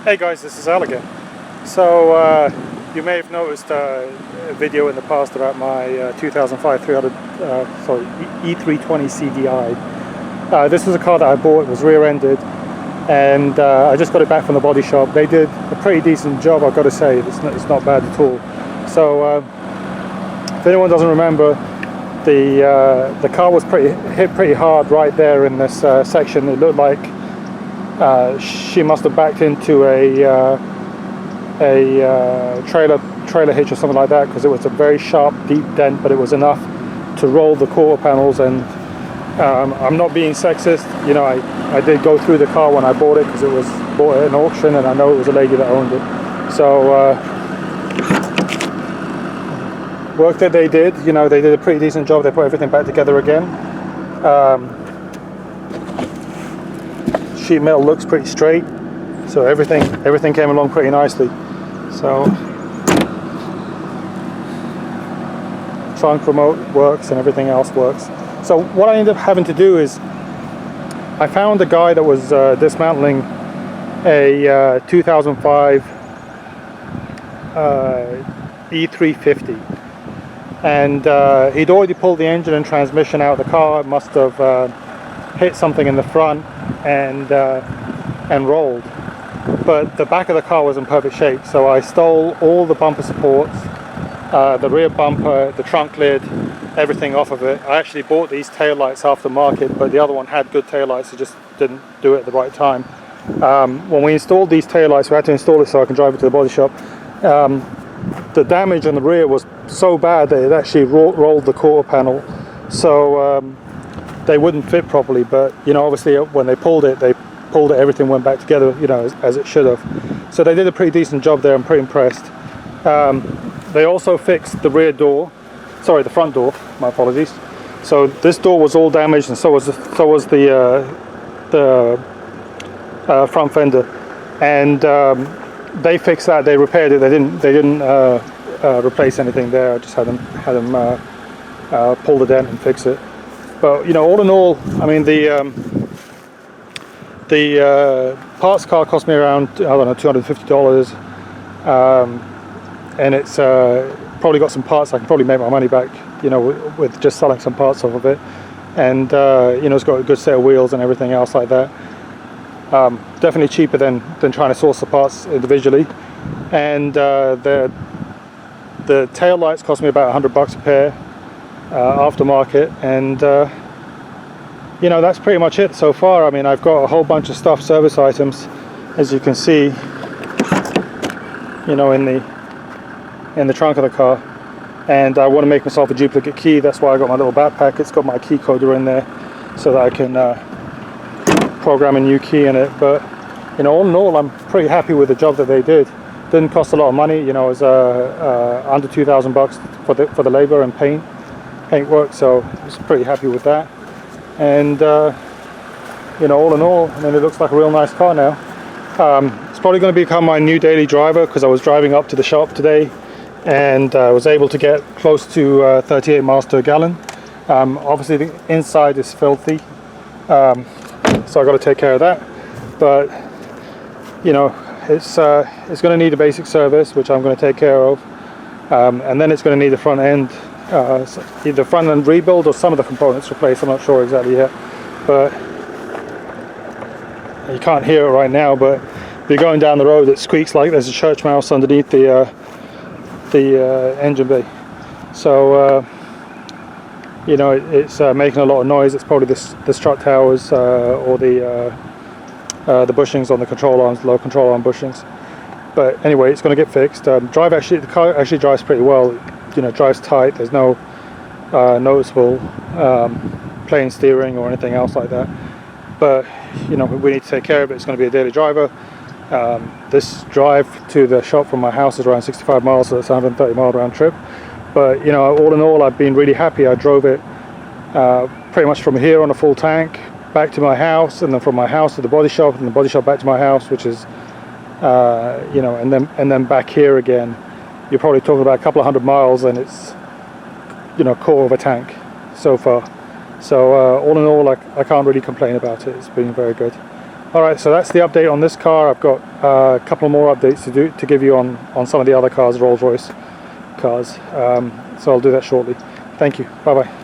Hey guys, this is Al again. So you may have noticed a video in the past about my 2005 E320 CDI. This was a car that I bought. It was rear-ended, and I just got it back from the body shop. They did a pretty decent job, I've got to say. It's not bad at all. So if anyone doesn't remember, the car was hit pretty hard right there in this section. It looked like she must have backed into a trailer hitch or something like that, because it was a very sharp, deep dent, but it was enough to roll the quarter panels. And I'm not being sexist, you know, I did go through the car when I bought it, because it was bought at an auction, and I know it was a lady that owned it. So work that they did, you know, they did a pretty decent job. They put everything back together again. Sheet metal looks pretty straight, so everything came along pretty nicely. So trunk remote works and everything else works. So what I ended up having to do is I found a guy that was dismantling a 2005 E350, and he'd already pulled the engine and transmission out of the car. It must have hit something in the front and rolled, but the back of the car was in perfect shape. So I stole all the bumper supports, the rear bumper, the trunk lid, everything off of it. I actually bought these taillights aftermarket, but the other one had good taillights, it just didn't do it at the right time. When we installed these taillights, we had to install it so I can drive it to the body shop. The damage on the rear was so bad that it actually rolled the quarter panel, so they wouldn't fit properly. But you know, obviously when they pulled it, everything went back together, you know, as it should have. So they did a pretty decent job there. I'm pretty impressed. They also fixed the rear door, sorry, the front door, my apologies. So this door was all damaged, and so was the front fender, and they fixed that. They repaired it. They didn't replace anything there. I just had them pull the dent and fix it. But you know, all in all, I mean, the parts car cost me around, I don't know, $250, and it's probably got some parts I can probably make my money back, you know, with just selling some parts off of it. And you know, it's got a good set of wheels and everything else like that. Definitely cheaper than trying to source the parts individually. And the tail lights cost me about $100 a pair, aftermarket, and you know, that's pretty much it so far. I mean, I've got a whole bunch of stuff, service items, as you can see, you know, in the trunk of the car. And I want to make myself a duplicate key. That's why I got my little backpack. It's got my key coder in there, so that I can program a new key in it. But you know, all in all, I'm pretty happy with the job that they did. Didn't cost a lot of money. You know, it was under $2,000 for the labor and paint work. So I was pretty happy with that. And you know, all in all, I mean, it looks like a real nice car now. It's probably going to become my new daily driver, because I was driving up to the shop today, and I was able to get close to 38 miles to a gallon. Obviously the inside is filthy, so I got to take care of that. But you know, it's going to need a basic service, which I'm going to take care of, and then it's going to need a front end, either front end rebuild or some of the components replaced. I'm not sure exactly yet, but you can't hear it right now. But if you're going down the road, it squeaks like there's a church mouse underneath the engine bay. So you know, it's making a lot of noise. It's probably the strut towers or the bushings on the control arms, low control arm bushings. But anyway, it's going to get fixed. The car actually drives pretty well. You know, drives tight. There's no noticeable plain steering or anything else like that. But you know, we need to take care of it. It's going to be a daily driver. This drive to the shop from my house is around 65 miles, so it's a 130-mile round trip. But you know, all in all, I've been really happy. I drove it pretty much from here on a full tank back to my house, and then from my house to the body shop, and the body shop back to my house, which is you know, and then back here again. You're probably talking about a couple of 100 miles, and it's, you know, quarter of a tank so far. So all in all, I can't really complain about it. It's been very good. Alright, so that's the update on this car. I've got a couple more updates to give you on some of the other cars, Rolls-Royce cars. So I'll do that shortly. Thank you. Bye bye.